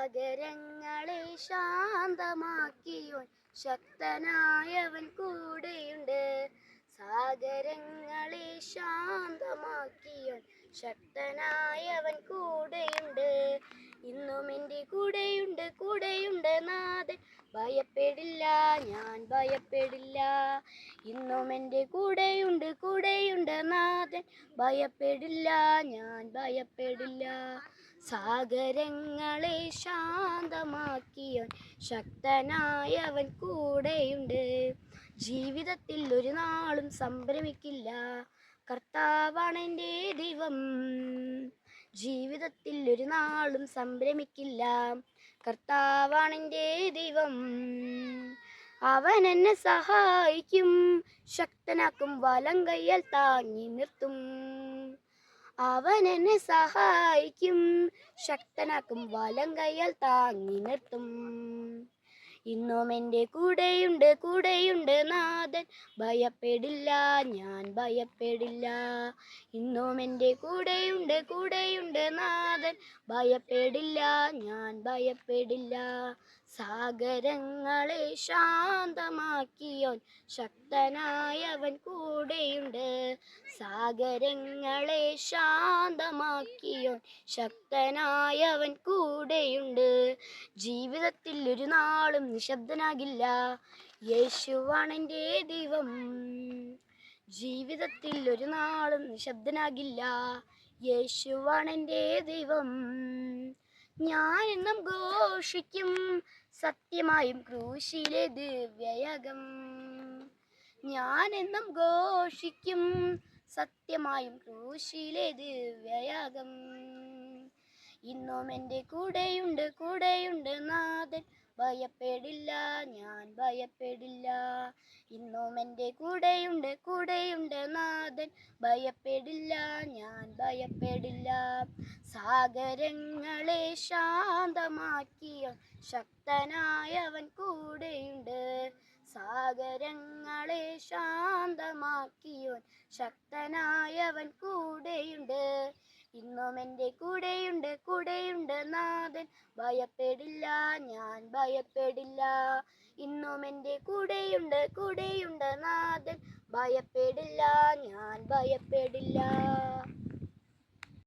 സാഗരങ്ങളെ ശാന്തമാക്കിയോൻ ശക്തനായവൻ കൂടെയുണ്ട്. സാഗരങ്ങളെ ശാന്തമാക്കിയോൻ ശക്തനായവൻ കൂടെയുണ്ട്. ഇന്നും എൻ്റെ കൂടെയുണ്ട് കൂടെയുണ്ട് നാഥൻ, ഭയപ്പെടില്ല ഞാൻ ഭയപ്പെടില്ല. ഇന്നും എൻ്റെ കൂടെയുണ്ട് കൂടെയുണ്ട് നാഥൻ, ഭയപ്പെടില്ല ഞാൻ ഭയപ്പെടില്ല. സാഗരങ്ങളെ ശാന്തമാക്കിയോൻ ശക്തനായവൻ കൂടെയുണ്ട്. ജീവിതത്തിൽ ഒരു നാളും സംഭ്രമിക്കില്ല, കർത്താവാണെൻ്റെ ദൈവം. ജീവിതത്തിൽ ഒരു നാളും സംഭ്രമിക്കില്ല, കർത്താവാണെൻ്റെ ദൈവം. അവൻ എന്നെ സഹായിക്കും, ശക്തനാക്കും, വലം കയ്യാൽ താങ്ങി നിർത്തും. അവൻ എന്നെ സഹായിക്കും, ശക്തനാക്കും, വലം കയ്യാൽ താങ്ങി നിർത്തും. ഇന്നും എൻ്റെ കൂടെയുണ്ട് കൂടെയുണ്ട് നാഥൻ, ഭയപ്പെടില്ല ഞാൻ ഭയപ്പെടില്ല. ഇന്നും എൻ്റെ കൂടെയുണ്ട് കൂടെയുണ്ട് നാഥൻ, ഭയപ്പെടില്ല ഞാൻ ഭയപ്പെടില്ല. സാഗരങ്ങളെ ശാന്തമാക്കിയോൻ ശക്തനായവൻ കൂടെയുണ്ട്. സാഗരങ്ങളെ ശാന്തമാക്കിയോൻ ശക്തനായവൻ കൂടെയുണ്ട്. ജീവിതത്തിൽ ഒരു നാളും നിശബ്ദനാകില്ല, യേശുവാണെൻ്റെ ദൈവം. ജീവിതത്തിൽ ഒരു നാളും നിശബ്ദനാകില്ല, യേശുവാണെൻ്റെ ദൈവം. ഞാൻ എന്നും ഘോഷിക്കും സത്യമായും ക്രൂശിലെ ദിവ്യയാഗം. ഞാൻ എന്നും ഘോഷിക്കും സത്യമായും ക്രൂശിലെ ദിവ്യയാഗം. ഇന്നും എൻ്റെ കൂടെയുണ്ട് കൂടെയുണ്ട് നാഥൻ, ഭയപ്പെടില്ല ഞാൻ ഭയപ്പെടില്ല. ഇന്നും എൻ്റെ കൂടെയുണ്ട് കൂടെയുണ്ട് നാഥൻ, ഭയപ്പെടില്ല ഞാൻ ഭയപ്പെടില്ല. സാഗരങ്ങളെ ശാന്തമാക്കിയ ശക്തനായവൻ കൂടെയുണ്ട്. സാഗരങ്ങളെ ശാന്തമാക്കിയോൻ ശക്തനായവൻ കൂടെയുണ്ട്. ഇന്നും എൻ്റെ കൂടെയുണ്ട് കൂടെയുണ്ട് നാഥൻ, ഭയപ്പെടില്ല ഞാൻ ഭയപ്പെടില്ല. ഇന്നും എൻ്റെ കൂടെയുണ്ട് കൂടെയുണ്ട് നാഥൻ, ഭയപ്പെടില്ല ഞാൻ ഭയപ്പെടില്ല.